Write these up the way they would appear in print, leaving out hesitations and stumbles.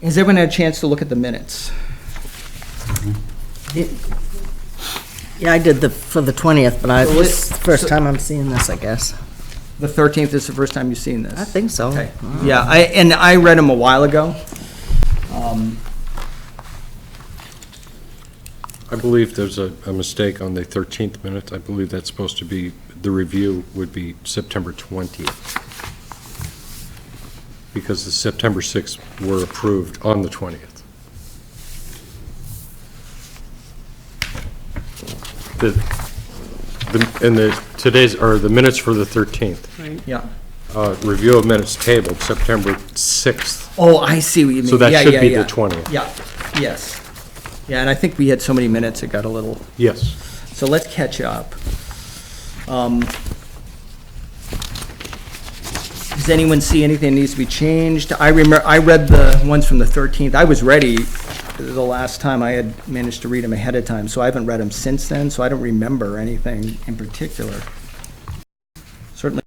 Has everyone had a chance to look at the minutes? Yeah, I did for the 20th, but this is the first time I'm seeing this, I guess. The 13th is the first time you've seen this? I think so. Okay. Yeah, I read them a while ago. I believe there's a mistake on the 13th minute. I believe that's supposed to be, the review would be September 20th. Because the September 6th were approved on the 20th. The minutes for the 13th. Yeah. Review of minutes tabled September 6th. Oh, I see what you mean. So that Yeah, should yeah, be yeah. the 20th. Yeah, yes. Yeah, and I think we had so many minutes, it got a little, Yes. so let's catch up. Does anyone see anything that needs to be changed? I read the ones from the 13th. I was ready the last time. I had managed to read them ahead of time, so I haven't read them since then, so I don't remember anything in particular. Certainly.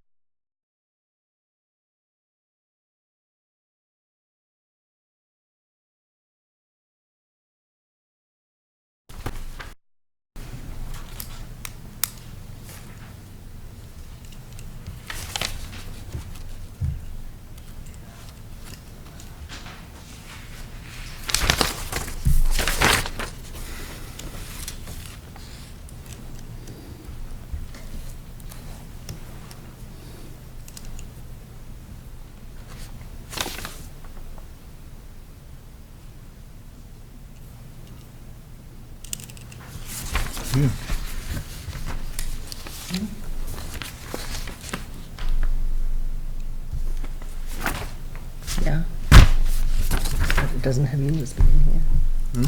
Yeah. But it doesn't have you as being here.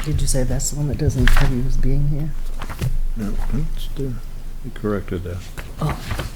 Did you say that's the one that doesn't have you as being here? No, you corrected that. Oh.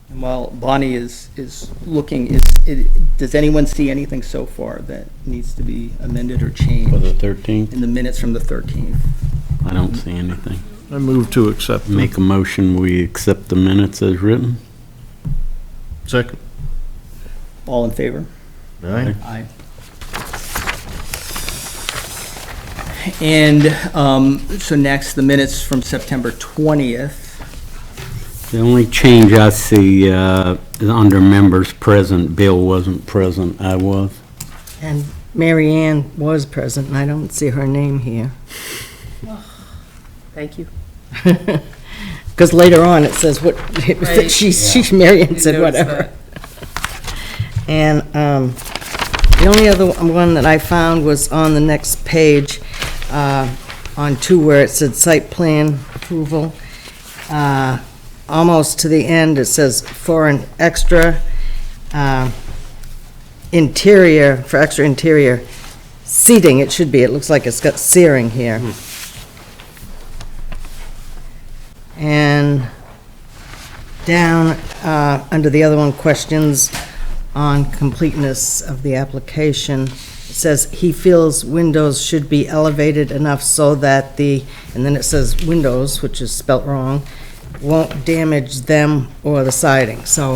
And while Bonnie is looking, does anyone see anything so far that needs to be amended or changed For the 13th, in the minutes from the 13th? I don't see anything. I move to accept them. Make a motion, we accept the minutes as written. Second. All in favor? Aye. Aye. And so next, the minutes from September 20th. The only change I see is under members present. Bill wasn't present, I was. And Mary Ann was present, and I don't see her name here. Thank you. Because later on, it says what, Right. Mary Ann You said noticed whatever. And the only other one that I found was on the next page, on 2, where it said site plan approval. Almost to the end, it says for an extra interior, for extra interior seating, it should be. It looks like it's got searing here. And down under the other one, questions on completeness of the application, it says he feels windows should be elevated enough so that and then it says windows, which is spelt wrong, won't damage them or the siding. So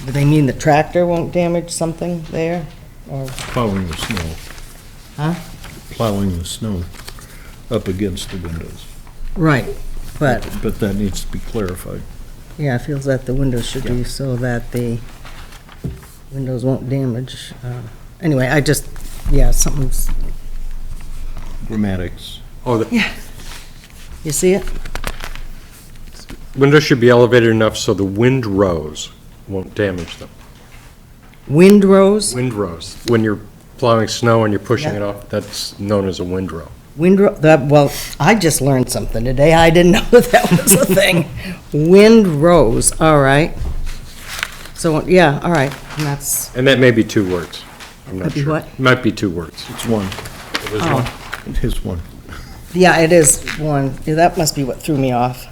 do they mean the tractor won't damage something there? Or, Plowing the snow. huh? Plowing the snow up against the windows. Right, but But that needs to be clarified. yeah, it feels that the windows should be so that the windows won't damage. Anyway, something's, Grammatics. Oh, the you see it? windows should be elevated enough so the windrows won't damage them. Windrows? Windrows, when you're plowing snow and you're pushing Yeah. it off, that's known as a windrow. Well, I just learned something today. I didn't know that was a thing. Windrows, all right. So, yeah, all right, and that's, And that may be 2 words. I'm not Could be sure. what? It might be 2 words. It's one. oh, It is one. yeah, it is one. Yeah, that must be what threw me off.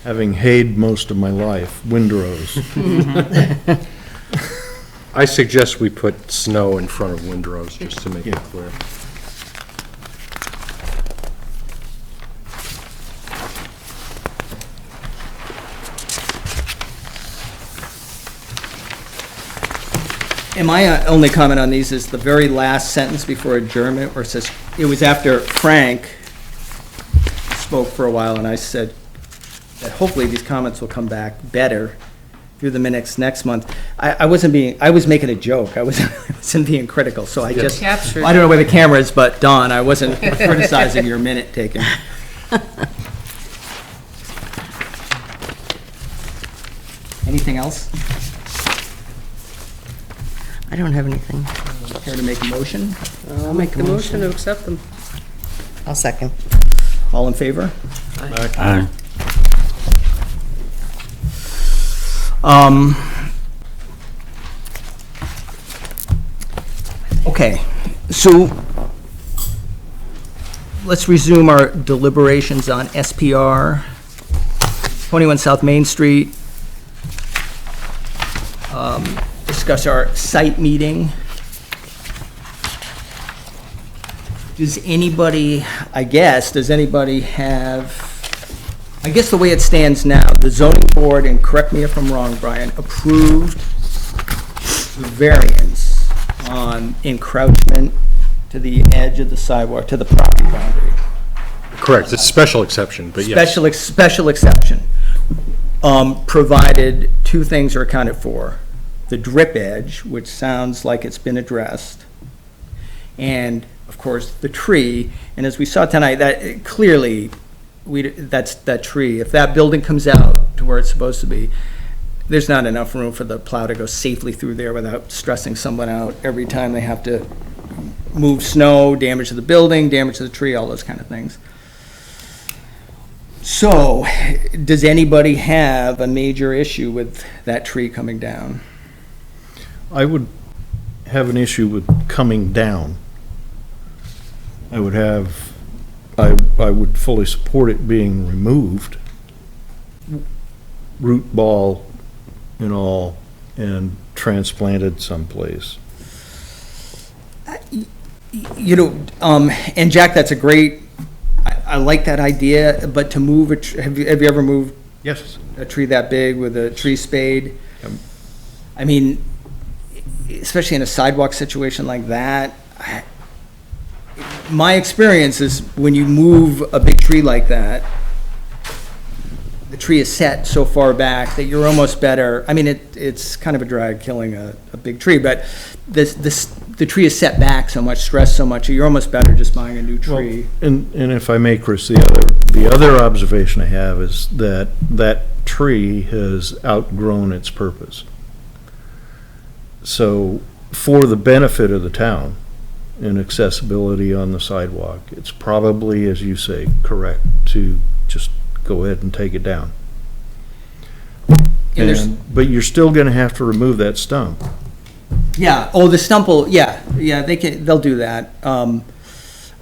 Having hayed most of my life, windrows. I suggest we put snow in front of windrows, just to make it Yeah. clear. And my only comment on these is the very last sentence before adjournment, where it says, it was after Frank spoke for a while, and I said that hopefully these comments will come back better through the minutes next month. I wasn't being, I was making a joke. I wasn't being critical, so I just, I Captured. don't know where the camera is, but Don, I wasn't criticizing your minute taking. Anything else? I don't have anything. Care to make a motion? I'll make the motion to accept them. I'll second. All in favor? Aye. Okay, so let's resume our deliberations on SPR, 21 South Main Street. Discuss our site meeting. Does anybody have, I guess the way it stands now, the zoning board, and correct me if I'm wrong, Brian, approved the variance on encroachment to the edge of the sidewalk, to the property boundary. Correct, it's a special exception, but yes. Special exception. Provided 2 things are accounted for. The drip edge, which sounds like it's been addressed, and, of course, the tree. And as we saw tonight, that clearly, that's that tree. If that building comes out to where it's supposed to be, there's not enough room for the plow to go safely through there without stressing someone out every time they have to move snow, damage to the building, damage to the tree, all those kind of things. So, does anybody have a major issue with that tree coming down? I would have an issue with coming down. I would fully support it being removed, root ball and all, and transplanted someplace. You know, and Jack, that's a great, I like that idea, but to move have you ever moved Yes. a tree that big with a tree spade? I mean, especially in a sidewalk situation like that, my experience is when you move a big tree like that, the tree is set so far back that you're almost better, I mean, it's kind of a drag killing a big tree, but the tree is set back so much, stressed so much, you're almost better just buying a new tree. And if I may, Chris, the other observation I have is that that tree has outgrown its purpose. So, for the benefit of the town and accessibility on the sidewalk, it's probably, as you say, correct to just go ahead and take it down. But you're still gonna have to remove that stump. Yeah, the stump will, they'll do that. Or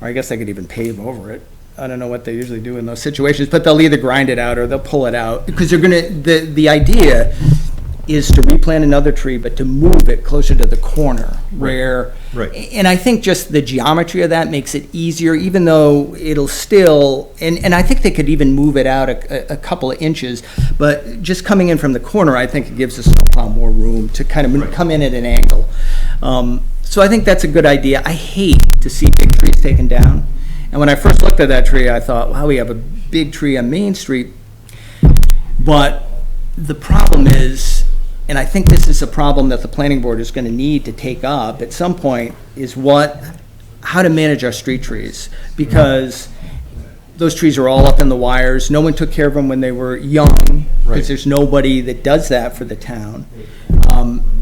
I guess they could even pave over it. I don't know what they usually do in those situations, but they'll either grind it out or they'll pull it out. Because they're gonna, the idea is to replant another tree, but to move it closer to the corner where, Right. and I think just the geometry of that makes it easier, even though it'll still, and I think they could even move it out a couple of inches, but just coming in from the corner, I think it gives the snowplow more room to kind of come in at an angle. So I think that's a good idea. I hate to see big trees taken down. And when I first looked at that tree, I thought, wow, we have a big tree on Main Street. But the problem is, and I think this is a problem that the planning board is going to need to take up at some point, is how to manage our street trees. Because those trees are all up in the wires. No one took care of them when they were young, because there's nobody that does that for the town.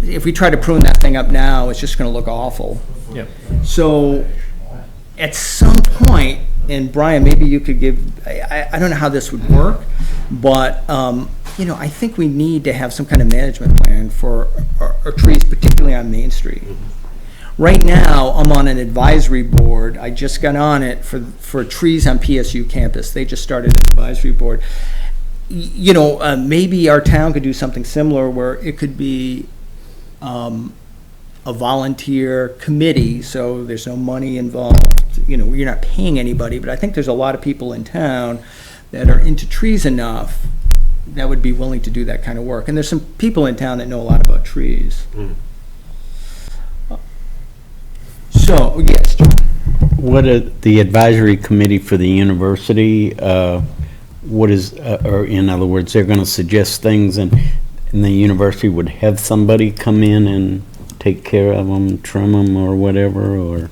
If we try to prune that thing up now, it's just going to look awful. Yep. So, at some point, and Brian, maybe you could give, I don't know how this would work, but, I think we need to have some kind of management plan for our trees, particularly on Main Street. Right now, I'm on an advisory board. I just got on it for trees on PSU campus. They just started an advisory board. Maybe our town could do something similar where it could be a volunteer committee, so there's no money involved. You're not paying anybody, but I think there's a lot of people in town that are into trees enough that would be willing to do that kind of work. And there's some people in town that know a lot about trees. So, yes, John. What the advisory committee for the university, what is, or in other words, they're going to suggest things and the university would have somebody come in and take care of them, trim them or whatever, or?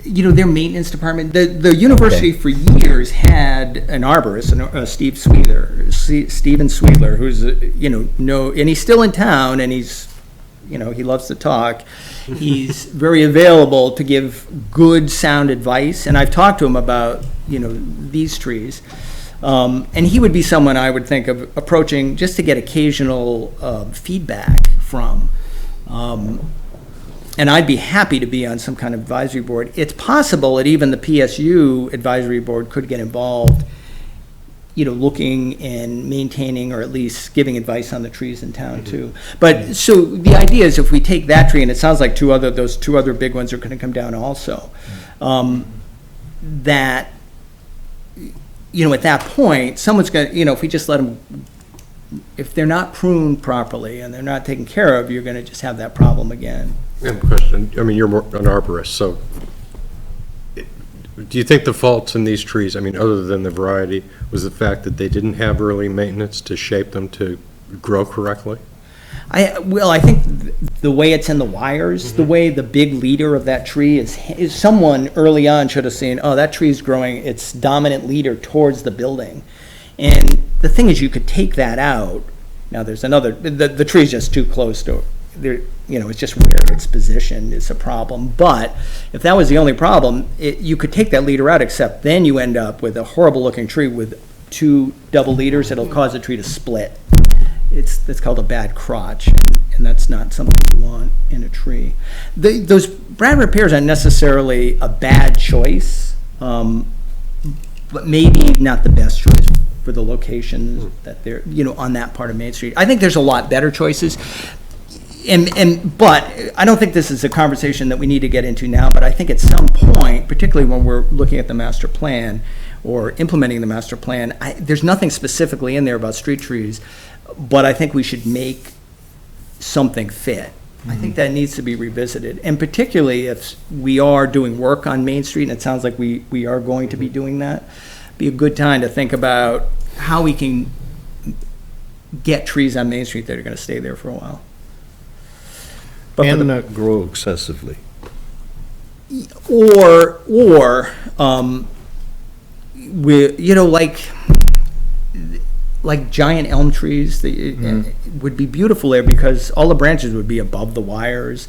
Their maintenance department, the university for years had an arborist, Steven Sweetler, who's, and he's still in town, and he's, he loves to talk. He's very available to give good sound advice, and I've talked to him about, these trees. And he would be someone I would think of approaching just to get occasional feedback from. And I'd be happy to be on some kind of advisory board. It's possible that even the PSU advisory board could get involved, looking and maintaining or at least giving advice on the trees in town too. But so the idea is if we take that tree, and it sounds like those two other big ones are going to come down also, that, at that point, someone's going to, if we just let them, if they're not pruned properly and they're not taken care of, you're going to just have that problem again. I have a question. You're more an arborist, so do you think the faults in these trees, other than the variety, was the fact that they didn't have early maintenance to shape them to grow correctly? I think the way it's in the wires, the way the big leader of that tree is someone early on should have seen, oh, that tree's growing its dominant leader towards the building. And the thing is, you could take that out. Now, there's another, the tree's just too close to, it's just where it's positioned is a problem. But if that was the only problem, you could take that leader out, except then you end up with a horrible looking tree with two double leaders that'll cause the tree to split. It's called a bad crotch, and that's not something you want in a tree. Those brad repairs aren't necessarily a bad choice, but maybe not the best choice for the locations that they're, on that part of Main Street. I think there's a lot better choices. But I don't think this is a conversation that we need to get into now, but I think at some point, particularly when we're looking at the master plan or implementing the master plan, there's nothing specifically in there about street trees, but I think we should make something fit. I think that needs to be revisited, and particularly if we are doing work on Main Street, and it sounds like we are going to be doing that, be a good time to think about how we can get trees on Main Street that are going to stay there for a while. But And not grow excessively. or like giant elm trees, would be beautiful there because all the branches would be above the wires.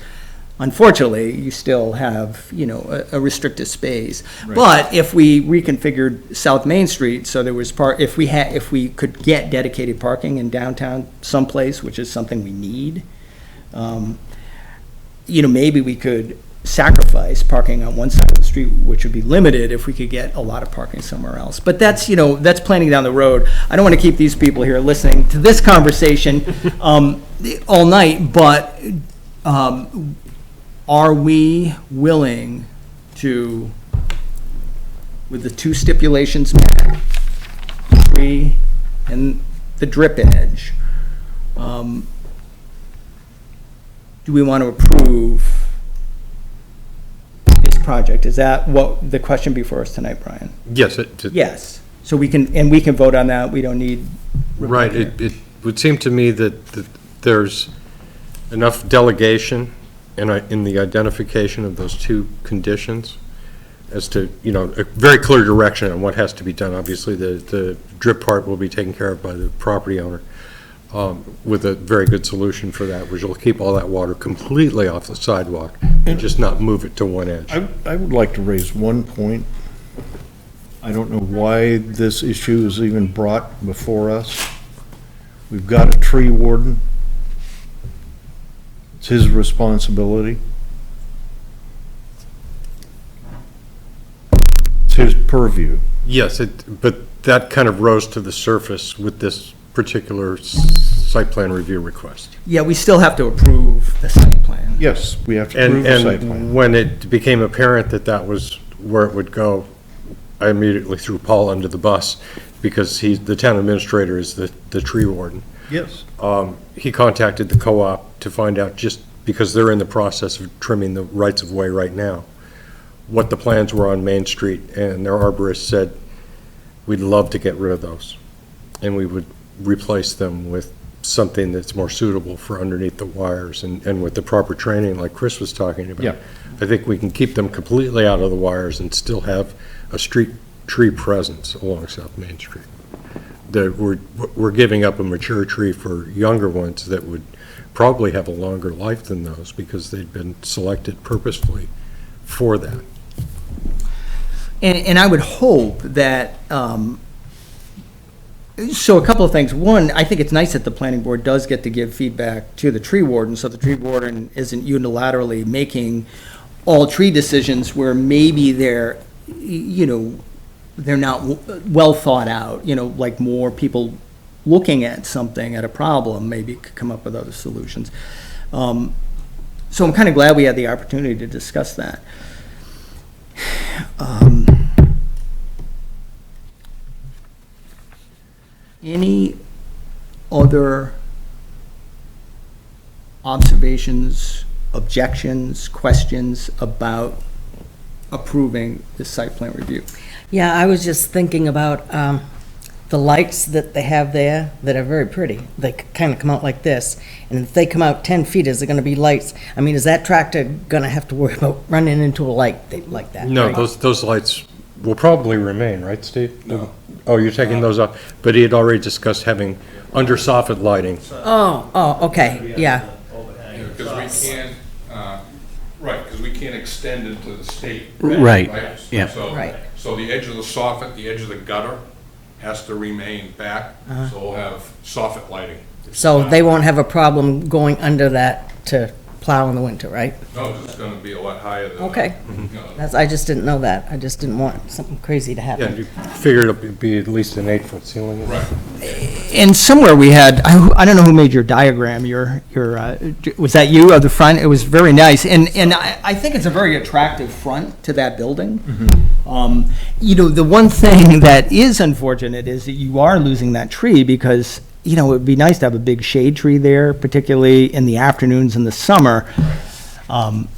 Unfortunately, you still have, a restricted space. Right. But if we reconfigured South Main Street, so there was if we could get dedicated parking in downtown someplace, which is something we need, maybe we could sacrifice parking on one side of the street, which would be limited if we could get a lot of parking somewhere else. But that's, that's planning down the road. I don't want to keep these people here listening to this conversation all night, but are we willing to, with the two stipulations met, tree and the drip edge, do we want to approve this project? Is that what the question before us tonight, Brian? Yes. Yes. So we can vote on that. We don't need. Right. It would seem to me that there's enough delegation in the identification of those two conditions as to, a very clear direction on what has to be done. Obviously, the drip part will be taken care of by the property owner. with a very good solution for that, which will keep all that water completely off the sidewalk and just not move it to one edge. I would like to raise one point. I don't know why this issue is even brought before us. We've got a tree warden. It's his responsibility. It's his purview. Yes, but that kind of rose to the surface with this particular site plan review request. Yeah, we still have to approve the site plan. Yes, we have to approve the site plan. And when it became apparent that that was where it would go, I immediately threw Paul under the bus because the town administrator is the tree warden. Yes. He contacted the co-op to find out, just because they're in the process of trimming the rights of way right now, what the plans were on Main Street, and their arborist said, we'd love to get rid of those, and we would replace them with something that's more suitable for underneath the wires, and with the proper training like Chris was talking about. Yeah. I think we can keep them completely out of the wires and still have a street tree presence along South Main Street. We're giving up a mature tree for younger ones that would probably have a longer life than those because they've been selected purposefully for that. And I would hope that, so a couple of things. One, I think it's nice that the planning board does get to give feedback to the tree warden, so the tree warden isn't unilaterally making all tree decisions where maybe they're not well thought out, like more people looking at something, at a problem, maybe could come up with other solutions. So I'm kind of glad we had the opportunity to discuss that. Any other observations, objections, questions about approving this site plan review? Yeah, I was just thinking about the lights that they have there that are very pretty. They kind of come out like this, and if they come out 10 feet, is there going to be lights? I mean, is that tractor going to have to worry about running into a light like that? No, right? those lights will probably remain, right, Steve? No. Oh, you're taking those off, but he had already discussed having under soffit lighting. Oh, okay, yeah. Because we can't, right, because we can't extend into the state. Right, yeah. So- Right. So the edge of the soffit, the edge of the gutter has to remain back, so we'll have soffit lighting. So they won't have a problem going under that to plow in the winter, right? No, it's gonna be a lot higher than. Okay. That. I just didn't know that. I just didn't want something crazy to Yeah, happen. you figured it'd be at least an 8-foot ceiling. Right. And somewhere we had, I don't know who made your diagram, was that you of the front? It was very nice, and I think it's a very attractive front to that building. The one thing that is unfortunate is that you are losing that tree because, it would be nice to have a big shade tree there, particularly in the afternoons in the summer.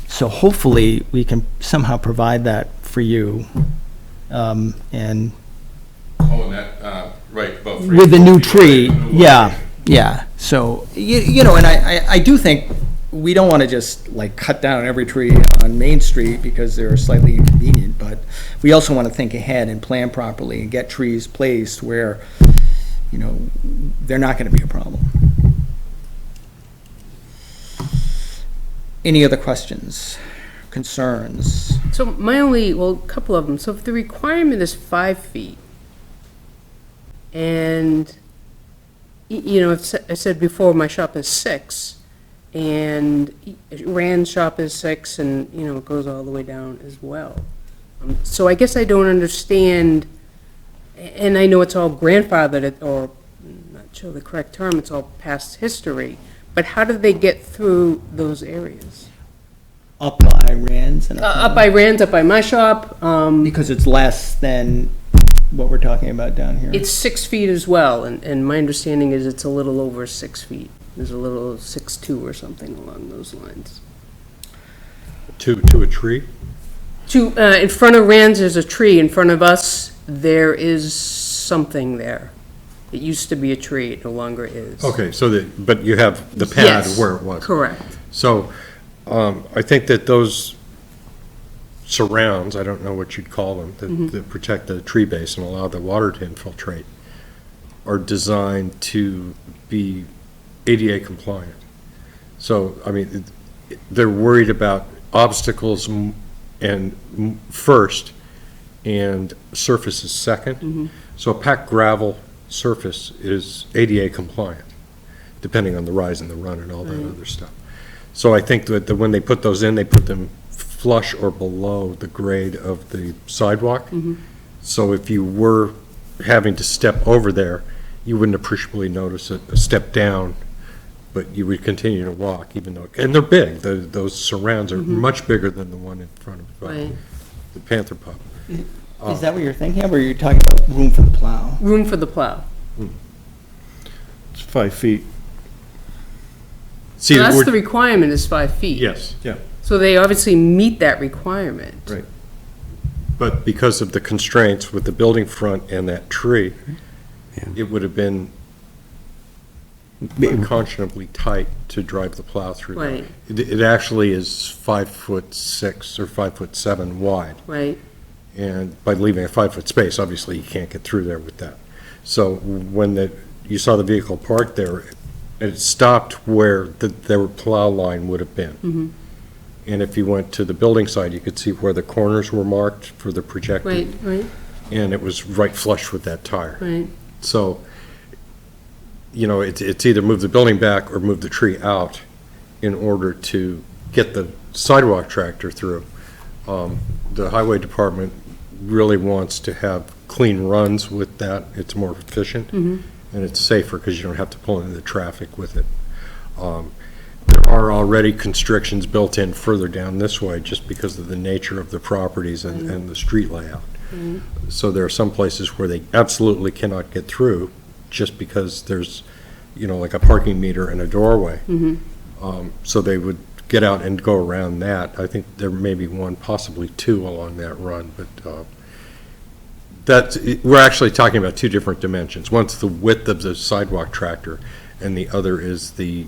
So hopefully we can somehow provide that for you. And Oh, and that, right, about 3 with the new feet tree, away from the new yeah, location. yeah. So, and I do think we don't want to just like cut down every tree on Main Street because they're slightly inconvenient, but we also want to think ahead and plan properly and get trees placed where, they're not going to be a problem. Any other questions, concerns? So a couple of them. So if the requirement is 5 feet, and, I said before, my shop is 6, and Rand's shop is 6, and, it goes all the way down as well. So I guess I don't understand, and I know it's all grandfathered, or, I'm not sure the correct term, it's all past history, but how do they get through those areas? Up by Rand's and Up by Rand's, up by my shop, because it's less than what we're talking about down here. it's 6 feet as well, and my understanding is it's a little over 6 feet. There's a little 6'2" or something along those lines. To a tree? In front of Rand's, there's a tree. In front of us, there is something there. It used to be a tree, it no longer is. Okay, but you have the pad Yes, where it was. correct. So, I think that those surrounds, I don't know what you'd call them, that protect the tree base and allow the water to infiltrate, are designed to be ADA compliant. So, I mean, they're worried about obstacles first and surfaces second. So a packed gravel surface is ADA compliant, depending on the rise and the run and all that other stuff. So I think that when they put those in, they put them flush or below the grade of the sidewalk. So if you were having to step over there, you wouldn't appreciably notice a step down, but you would continue to walk, even though, and they're big. Those surrounds are much bigger than the one in front of the Panther Pub. Is that what you're thinking of, or are you talking about room for the plow? Room for the plow. It's 5 feet. See, That's we're- the requirement, is 5 feet. Yes, So they obviously meet that requirement. Right. but because of the constraints with the building front and that tree, it would have been unconscionably tight to drive the plow through. Right. It actually is 5'6" or 5'7" wide. Right, And by leaving a 5-foot space, obviously you can't get through there with that. So when you saw the vehicle parked there, it stopped where their plow line would have been. And if you went to the building side, you could see where the corners were marked for the projected. right, And it was right flush with that tire. right. So, it's either move the building back or move the tree out in order to get the sidewalk tractor through. The highway department really wants to have clean runs with that. It's more efficient, and it's safer because you don't have to pull into the traffic with it. There are already constrictions built in further down this way just because of the nature of the properties and the street layout. So there are some places where they absolutely cannot get through just because there's, like a parking meter and a doorway. So they would get out and go around that. I think there may be one, possibly two along that run, but we're actually talking about two different dimensions. One's the width of the sidewalk tractor, and the other is the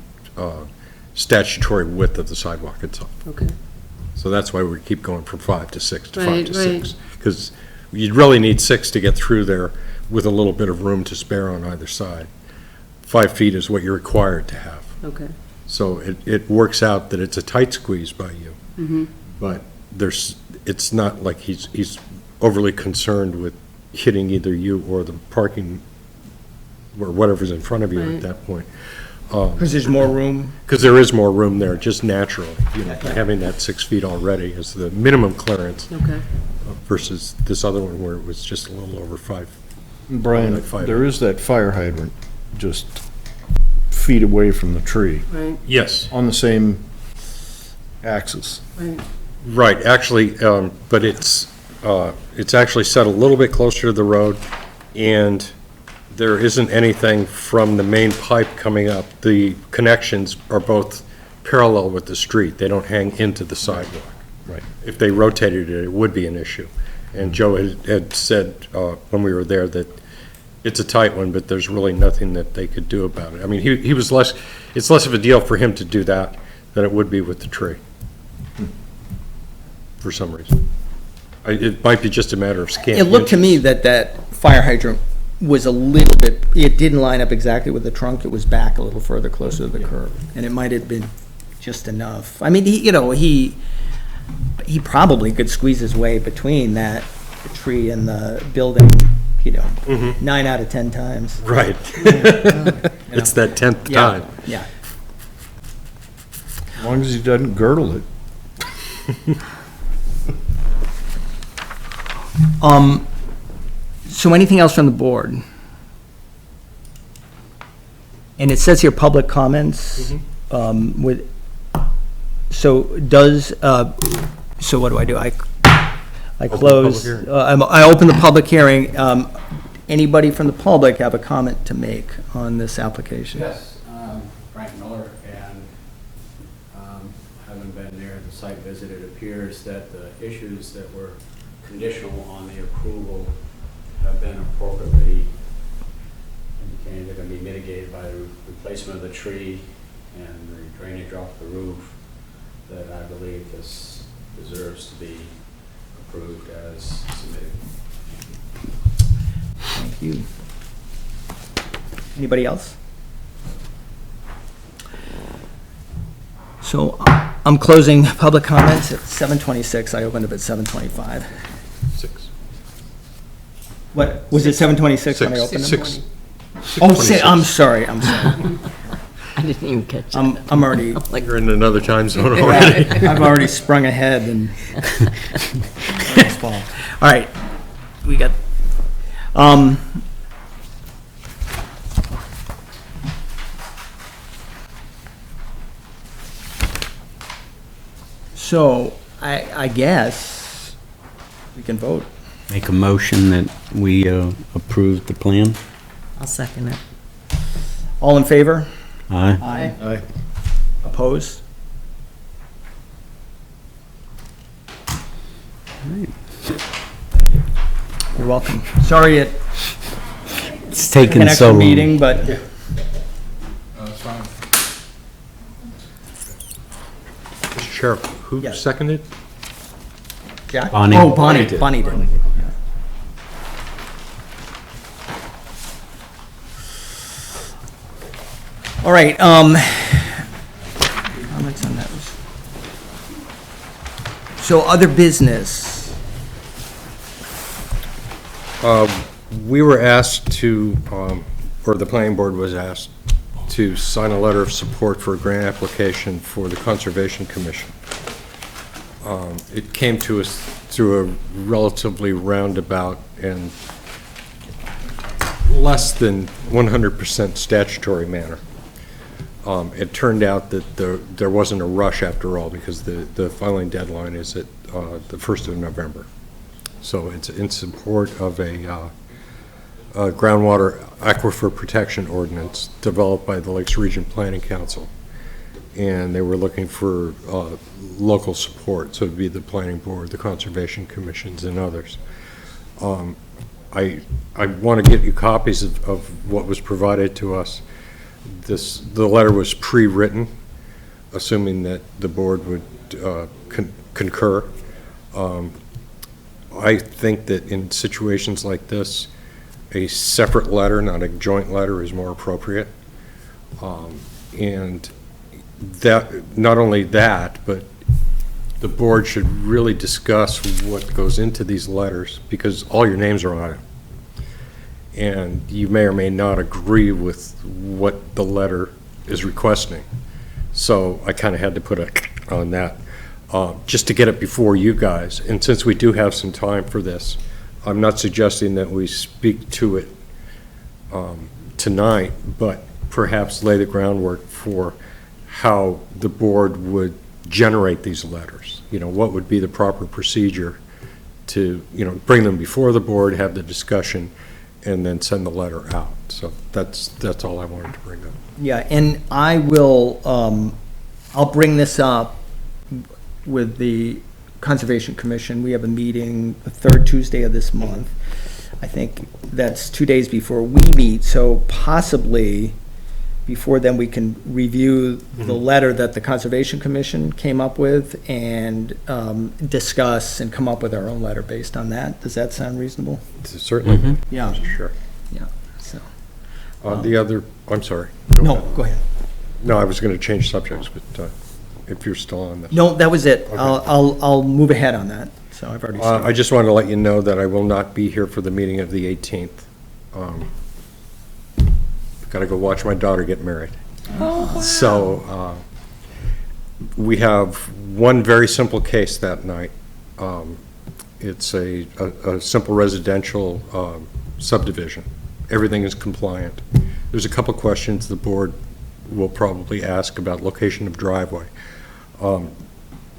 statutory width of the sidewalk itself. Okay. So that's why we keep going from 5 to 6 to 5 Right, to right. 6. Because you'd really need 6 to get through there with a little bit of room to spare on either side. 5 feet is what you're required to have. Okay. So it works out that it's a tight squeeze by you. But it's not like he's overly concerned with hitting either you or the parking or whatever's in front of you Right. at that point. Because there's more room. Because there is more room there, just naturally. Having that 6 feet already is the minimum clearance Okay. versus this other one where it was just a little over 5. Brian, Like 5. there is that fire hydrant just feet away from the tree, Right, Yes. on the same axis. right. Right, actually, but it's actually set a little bit closer to the road, and there isn't anything from the main pipe coming up. The connections are both parallel with the street. They don't hang into the sidewalk. Right. If they rotated it, it would be an issue. And Joe had said when we were there that it's a tight one, but there's really nothing that they could do about it. I mean, it's less of a deal for him to do that than it would be with the tree, for some reason. It might be just a matter of scanning. It looked to me that fire hydrant was a little bit, it didn't line up exactly with the trunk, it was back a little further closer to the curb, and it might have been just enough. I mean, he probably could squeeze his way between that tree and the building, 9 out of 10 times. Right. It's that 10th Yeah, time. yeah. As long as he doesn't girdle it. So anything else from the board? And it says here, public comments, so what do I do? I public close, hearing. I open the public hearing. Anybody from the public have a comment to make on this application? Yes, Frank Miller, and having been there at the site visit, it appears that the issues that were conditional on the approval have been appropriately indicated. They're going to be mitigated by the replacement of the tree and the drainage off the roof, that I believe this deserves to be approved as submitted. Thank you. Anybody else? So I'm closing public comments at 7:26. I opened up at 7:25. 6. What, was it 7:26 when I Six. opened them? Six. Oh, I'm sorry, I'm sorry. I didn't even catch that. I'm already, You're in another time zone already. I've already sprung ahead and. All right, we got, so I guess we can vote. Make a motion that we approve the plan. I'll second it. All in favor? Aye. Aye. Opposed? You're welcome. Sorry it It's took an taken so extra long. meeting, but That's fine. Mr. Sheriff, who Yes. seconded? Jack? Bonnie. Oh, Bonnie did. Bonnie did. All right, comments on that. So other business. We were asked to, or the planning board was asked to sign a letter of support for a grant application for the Conservation Commission. It came to us through a relatively roundabout and less than 100% statutory manner. It turned out that there wasn't a rush after all, because the filing deadline is at the 1st of November. So it's in support of a groundwater aquifer protection ordinance developed by the Lakes Region Planning Council. And they were looking for local support, so it'd be the planning board, the conservation commissions, and others. I want to get you copies of what was provided to us. The letter was pre-written, assuming that the board would concur. I think that in situations like this, a separate letter, not a joint letter, is more appropriate. And that, not only that, but the board should really discuss what goes into these letters, because all your names are on it. And you may or may not agree with what the letter is requesting. So I kind of had to put a on that, just to get it before you guys. And since we do have some time for this, I'm not suggesting that we speak to it tonight, but perhaps lay the groundwork for how the board would generate these letters. You know, what would be the proper procedure to, you know, bring them before the board, have the discussion, and then send the letter out. So that's all I wanted to bring up. Yeah, and I will, I'll bring this up with the Conservation Commission. We have a meeting the third Tuesday of this month. I think that's 2 days before we meet, so possibly before then we can review the letter that the Conservation Commission came up with and discuss and come up with our own letter based on that. Does that sound reasonable? Certainly. Yeah. Sure. Yeah, so. The other, I'm sorry. No, go ahead. No, I was going to change subjects, but if you're still on this. No, that was it. Okay. I'll move ahead on that, so I've already started. I just wanted to let you know that I will not be here for the meeting of the 18th. Got to go watch my daughter get married. Oh, wow. So we have one very simple case that night. It's a simple residential subdivision. Everything is compliant. There's a couple questions the board will probably ask about location of driveway.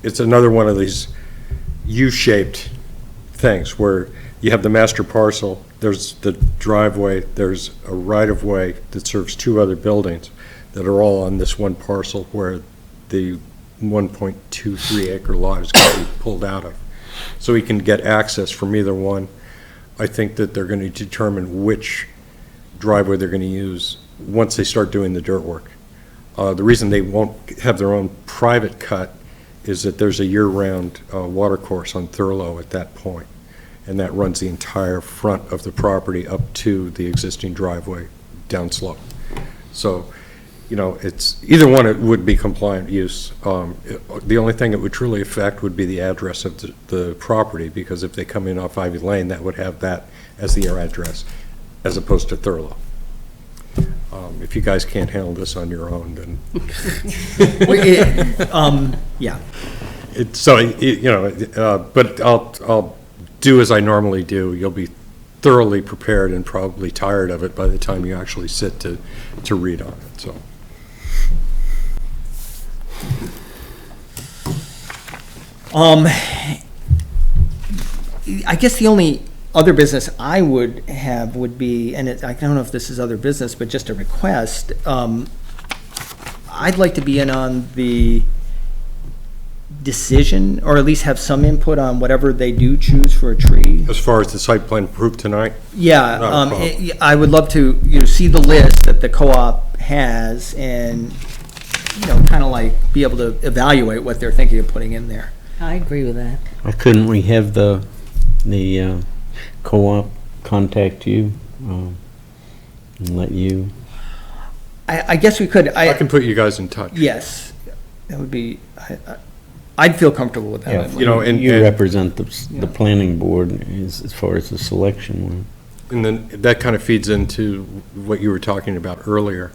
It's another one of these U-shaped things where you have the master parcel, there's the driveway, there's a right-of-way that serves two other buildings that are all on this one parcel where the 1.23 acre lot is going to be pulled out of. So we can get access from either one. I think that they're going to determine which driveway they're going to use once they start doing the dirt work. The reason they won't have their own private cut is that there's a year-round water course on Thurlow at that point, and that runs the entire front of the property up to the existing driveway downslope. So you know, it's, either one, it would be compliant use. The only thing it would truly affect would be the address of the property, because if they come in off Ivy Lane, that would have that as the address, as opposed to Thurlow. If you guys can't handle this on your own, then Yeah, so, you know, but I'll do as I normally do. You'll be thoroughly prepared and probably tired of it by the time you actually sit to read on it, so. I guess the only other business I would have would be, and I don't know if this is other business, but just a request. I'd like to be in on the decision, or at least have some input on whatever they do choose for a tree. As far as the site plan approved tonight, Yeah, Not a problem. I would love to, see the list that the co-op has and, kind of like be able to evaluate what they're thinking of putting in there. I agree with that. Why couldn't we have the co-op contact you and let you? I guess we could, I can put you guys in touch. yes, that would be, I'd feel comfortable with that. You know, and- You represent the planning board as far as the selection one. And then that kind of feeds into what you were talking about earlier.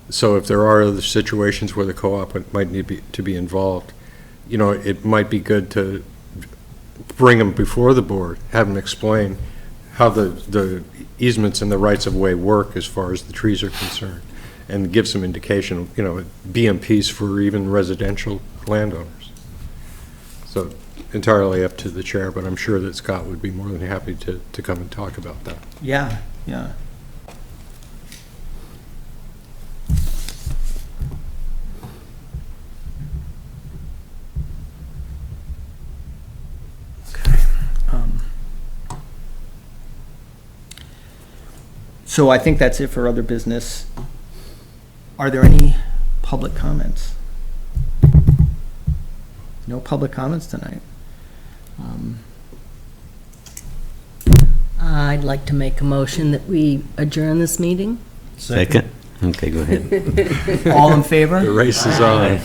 So if there are other situations where the co-op might need to be involved, it might be good to bring them before the board, have them explain how the easements and the rights of way work as far as the trees are concerned, and give some indication, BMPs for even residential landowners. So entirely up to the chair, but I'm sure that Scott would be more than happy to come and talk about that. Yeah, yeah. Okay. So I think that's it for other business. Are there any public comments? No public comments tonight. I'd like to make a motion that we adjourn this meeting. Second? Okay, go ahead. All in favor? The race is on.